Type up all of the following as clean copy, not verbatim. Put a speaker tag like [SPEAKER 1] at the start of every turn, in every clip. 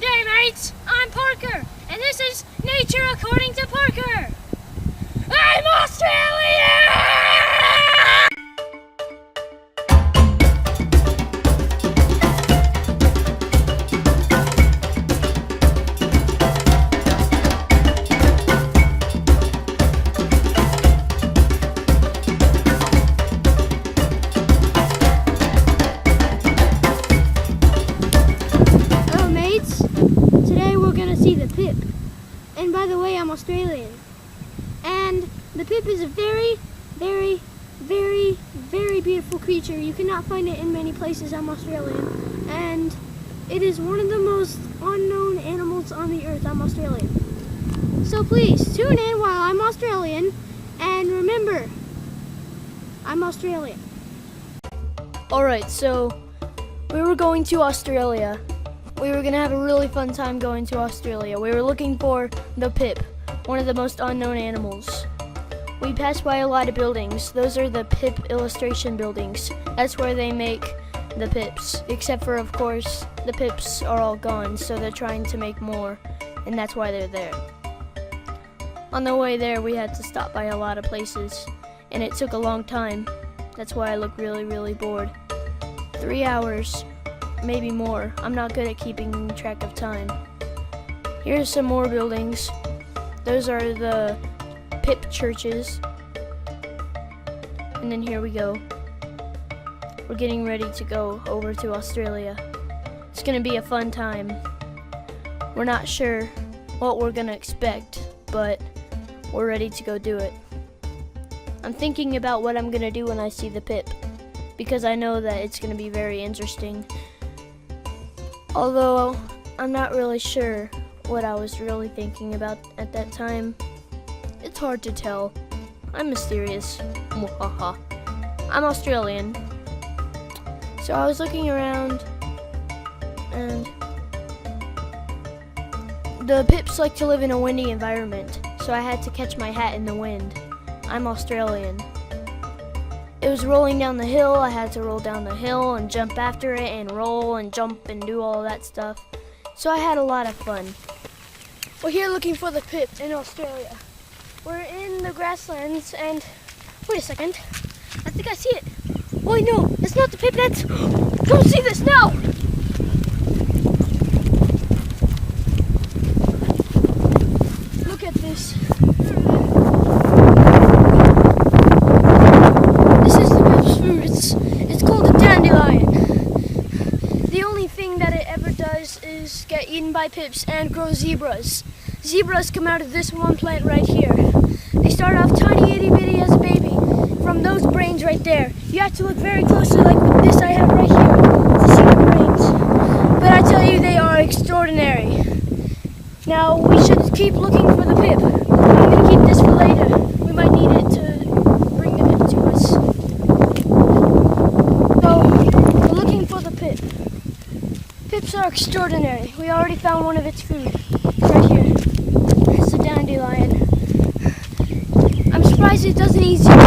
[SPEAKER 1] G'day mates, I'm Parker, and this is Nature According to Parker. I'm Australia!
[SPEAKER 2] Today we're going to see the pip. And by the way, I'm Australian. And the pip is a very, very, very, very beautiful creature. You cannot find it in many places. I'm Australian. And it is one of the most unknown animals on the earth. I'm Australian. So please, tune in while I'm Australian. And remember, I'm Australian.
[SPEAKER 3] Alright, so we were going to Australia. We were going to have a really fun time going to Australia. We were looking for the pip, one of the most unknown animals. We passed by a lot of buildings. Those are the pip illustration buildings. That's where they make the pips. Except for, of course, the pips are all gone, so they're trying to make more, and that's why they're there. On the way there, we had to stop by a lot of places, and it took a long time. That's why I look really, really bored. 3 hours. Maybe more. I'm not good at keeping track of time. Here's some more buildings. Those are the pip churches. And then here we go. We're getting ready to go over to Australia. It's gonna be a fun time. We're not sure what we're gonna expect, but we're ready to go do it. I'm thinking about what I'm gonna do when I see the pip, because I know that it's gonna be very interesting. Although, I'm not really sure what I was really thinking about at that time. It's hard to tell. I'm mysterious. Mwahaha. I'm Australian. So I was looking around, and the pips like to live in a windy environment, so I had to catch my hat in the wind. I'm Australian. It was rolling down the hill. I had to roll down the hill and jump after it and roll and jump and do all that stuff. So I had a lot of fun. We're here looking for the pip in Australia. We're in the grasslands and... Wait a second. I think I see it. Oh no, it's not the pip, that's... Don't see this now! Look at this. It's called a dandelion. The only thing that it ever does is get eaten by pips and grow zebras. Zebras come out of this one plant right here. They start off tiny itty bitty as a baby from those brains right there. You have to look very closely like this I have right here to see the brains. But I tell you, they are extraordinary. Now we should keep looking for the pip. I'm going to keep this for later. We might need it to bring the pip to us. Pips are extraordinary. We already found one of its food. Right here. It's a dandelion. I'm surprised it doesn't eat zebras.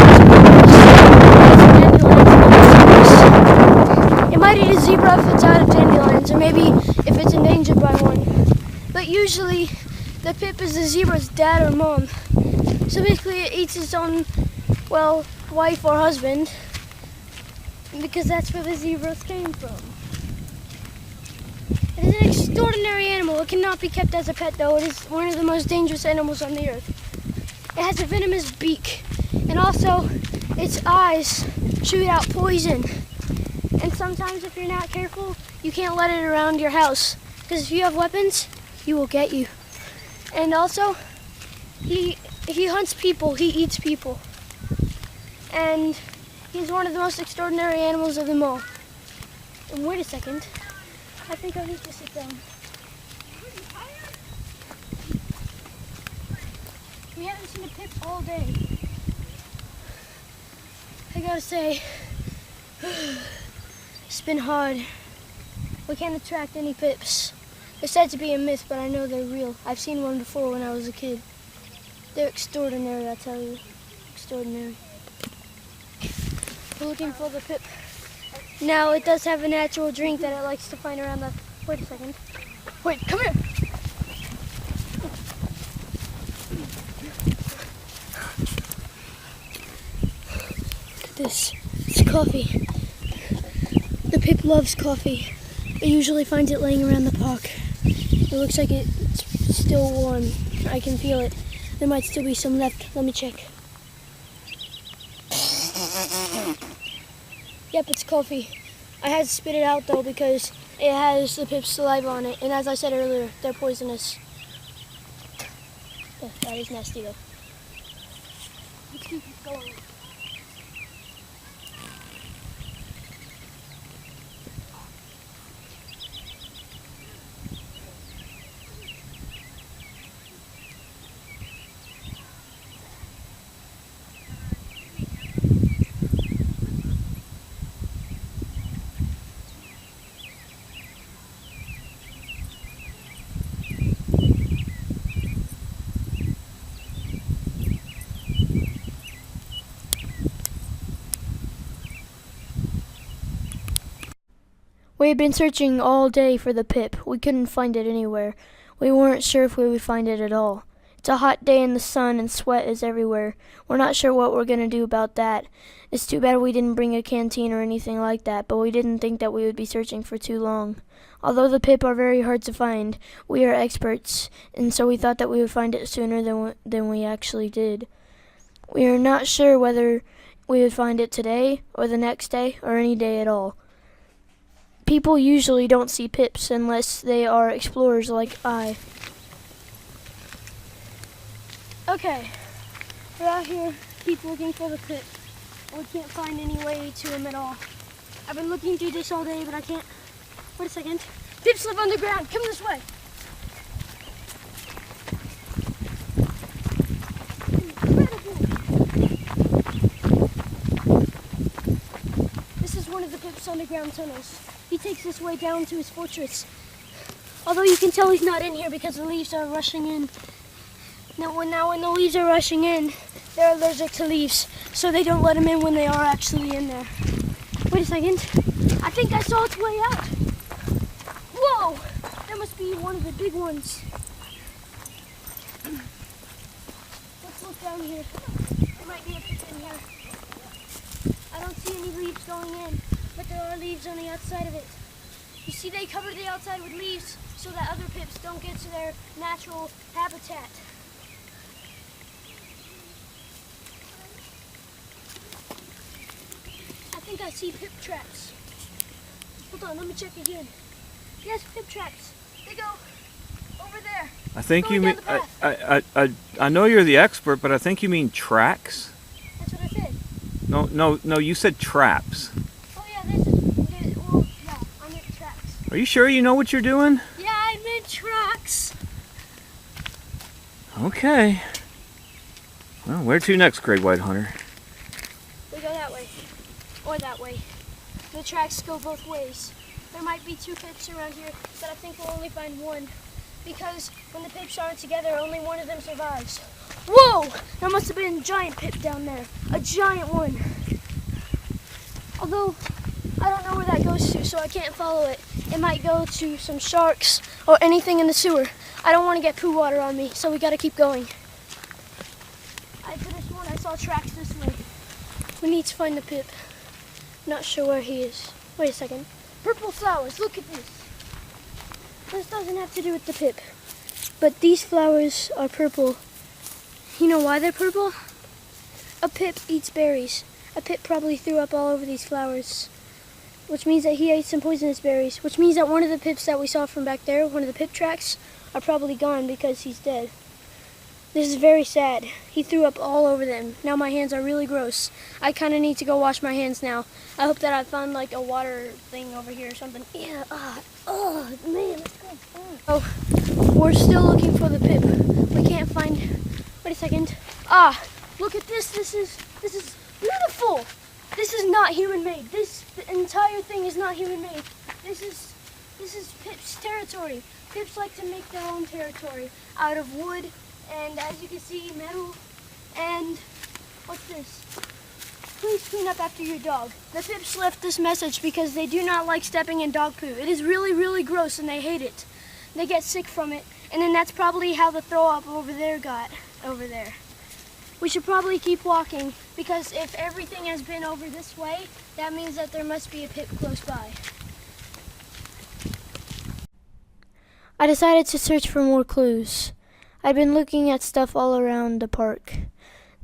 [SPEAKER 3] It might eat a zebra if it's out of dandelions, or maybe if it's endangered by one. But usually, the pip is the zebra's dad or mom. So basically it eats its own, well, wife or husband, because that's where the zebras came from. It is an extraordinary animal. It cannot be kept as a pet, though. It is one of the most dangerous animals on the earth. It has a venomous beak, and also its eyes shoot out poison. And sometimes if you're not careful, you can't let it around your house, because if you have weapons, he will get you. And also, he hunts people. He eats people. And he's one of the most extraordinary animals of them all. And wait a second. I think I need to sit down. We haven't seen a pip all day. I gotta say, it's been hard. We can't attract any pips. They're said to be a myth, but I know they're real. I've seen one before when I was a kid. They're extraordinary, I tell you. Extraordinary. We're looking for the pip. Now, it does have a natural drink that it likes to find around the
[SPEAKER 2] Wait a second.
[SPEAKER 3] Wait, come here. Look at this. It's coffee. The pip loves coffee. It usually finds it laying around the park. It looks like it's still warm. I can feel it. There might still be some left. Let me check. Yep, it's coffee. I had to spit it out though because it has the pip's saliva on it, and as I said earlier, they're poisonous. Yeah, that is nasty though. Let's keep going. We had been searching all day for the pip. We couldn't find it anywhere. We weren't sure if we would find it at all. It's a hot day in the sun and sweat is everywhere. We're not sure what we're going to do about that. It's too bad we didn't bring a canteen or anything like that, but we didn't think that we would be searching for too long. Although the pip are very hard to find, we are experts, and so we thought that we would find it sooner than we actually did. We are not sure whether we would find it today or the next day or any day at all. People usually don't see pips unless they are explorers like I. Okay, we're out here, keep looking for the pip. We can't find any way to him at all. I've been looking through this all day, but I can't. Wait a second. Pips live underground. Come this way. This is one of the pip's underground tunnels. He takes this way down to his fortress. Although you can tell he's not in here because the leaves are rushing in. Now when the leaves are rushing in, they're allergic to leaves, so they don't let him in when they are actually in there. Wait a second. I think I saw its way out. Whoa! That must be one of the big ones. Let's look down here. There might be a pip in here. I don't see any leaves going in, but there are leaves on the outside of it. You see, they covered the outside with leaves so that other pips don't get to their natural habitat. I think I see pip tracks. Hold on, let me check again. Yes, pip tracks. They go over there.
[SPEAKER 4] I think you
[SPEAKER 1] Going
[SPEAKER 4] mean
[SPEAKER 1] down the path.
[SPEAKER 4] I know you're the expert, but I think you mean tracks.
[SPEAKER 1] That's what I said.
[SPEAKER 4] No, you said traps.
[SPEAKER 1] Oh yeah, this is, well, yeah, I meant tracks.
[SPEAKER 4] Are you sure you know what you're doing?
[SPEAKER 1] Yeah, I meant tracks.
[SPEAKER 4] Okay. Well, where to next, Great White Hunter?
[SPEAKER 1] We go that way, or that way. The tracks go both ways. There might be two pips around here, but I think we'll only find one. Because when the pips aren't together, only one of them survives. Whoa! There must have been a giant pip down there. A giant one. Although, I don't know where that goes to, so I can't follow it. It might go to some sharks or anything in the sewer. I don't want to get poo water on me, so we gotta keep going. I could have sworn I saw tracks this way. We need to find the pip. Not sure where he is. Wait a second. Purple flowers, look at this. This doesn't have to do with the pip, but these flowers are purple. You know why they're purple? A pip eats berries. A pip probably threw up all over these flowers, which means that he ate some poisonous berries, which means that one of the pips that we saw from back there, one of the pip tracks, are probably gone because he's dead. This is very sad. He threw up all over them. Now my hands are really gross. I kind of need to go wash my hands now. I hope that I found like a water thing over here or something. Yeah, oh man, let's go. Oh, we're still looking for the pip. We can't find, wait a second. Look at this. This is beautiful. This is not human made. The entire thing is not human made. This is Pip's territory. Pips like to make their own territory out of wood. And as you can see, metal, and what's this? Please clean up after your dog. The Pips left this message because they do not like stepping in dog poo. It is really, really gross and they hate it. They get sick from it, and then that's probably how the throw up over there got over there. We should probably keep walking because if everything has been over this way, that means that there must be a Pip close by.
[SPEAKER 3] I decided to search for more clues. I'd been looking at stuff all around the park.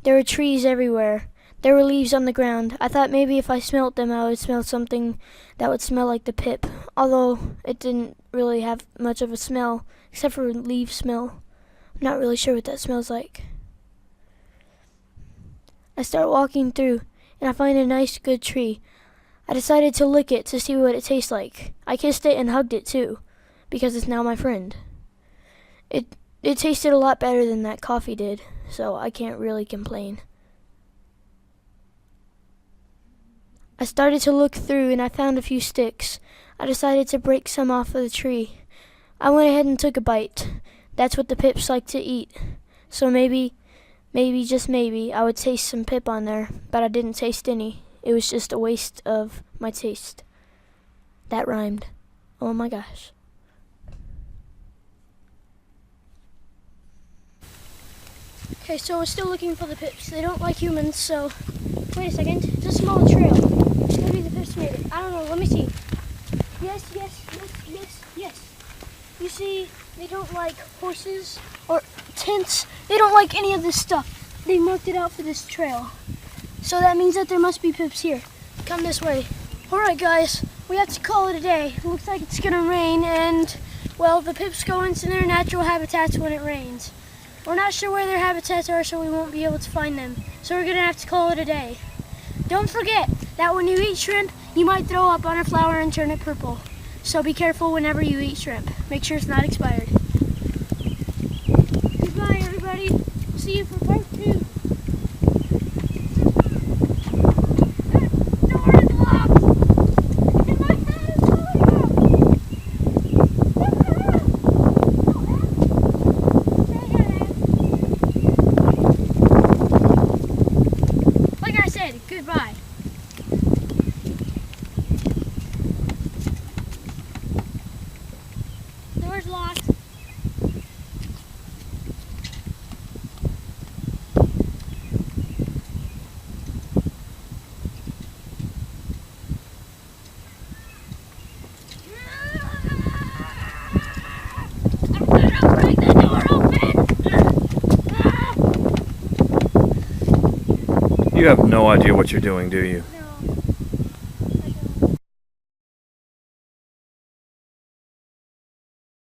[SPEAKER 3] There were trees everywhere. There were leaves on the ground. I thought maybe if I smelt them, I would smell something that would smell like the Pip, although it didn't really have much of a smell, except for leaf smell. I'm not really sure what that smells like. I start walking through, and I find a nice, good tree. I decided to lick it to see what it tastes like. I kissed it and hugged it too, because it's now my friend. It tasted a lot better than that coffee did, so I can't really complain. I started to look through and I found a few sticks. I decided to break some off of the tree. I went ahead and took a bite. That's what the Pips like to eat. So maybe, just maybe, I would taste some Pip on there, but I didn't taste any. It was just a waste of my taste. That rhymed. Oh my gosh.
[SPEAKER 1] Okay, so we're still looking for the Pips. They don't like humans, so wait a second. It's a small trail. Maybe the Pips made it. I don't know. Let me see. Yes. You see, they don't like horses or tents. They don't like any of this stuff. They marked it out for this trail. So that means that there must be Pips here. Come this way. Alright guys, we have to call it a day. It looks like it's gonna rain and, well, the Pips go into their natural habitats when it rains. We're not sure where their habitats are, so we won't be able to find them. So we're gonna have to call it a day. Don't forget that when you eat shrimp, you might throw up on a flower and turn it purple. So be careful whenever you eat shrimp. Make sure it's not expired. Goodbye everybody. See you for part 2. Goodbye. Door's locked. I'm gonna break the door open.
[SPEAKER 4] You have no idea what you're doing, do you?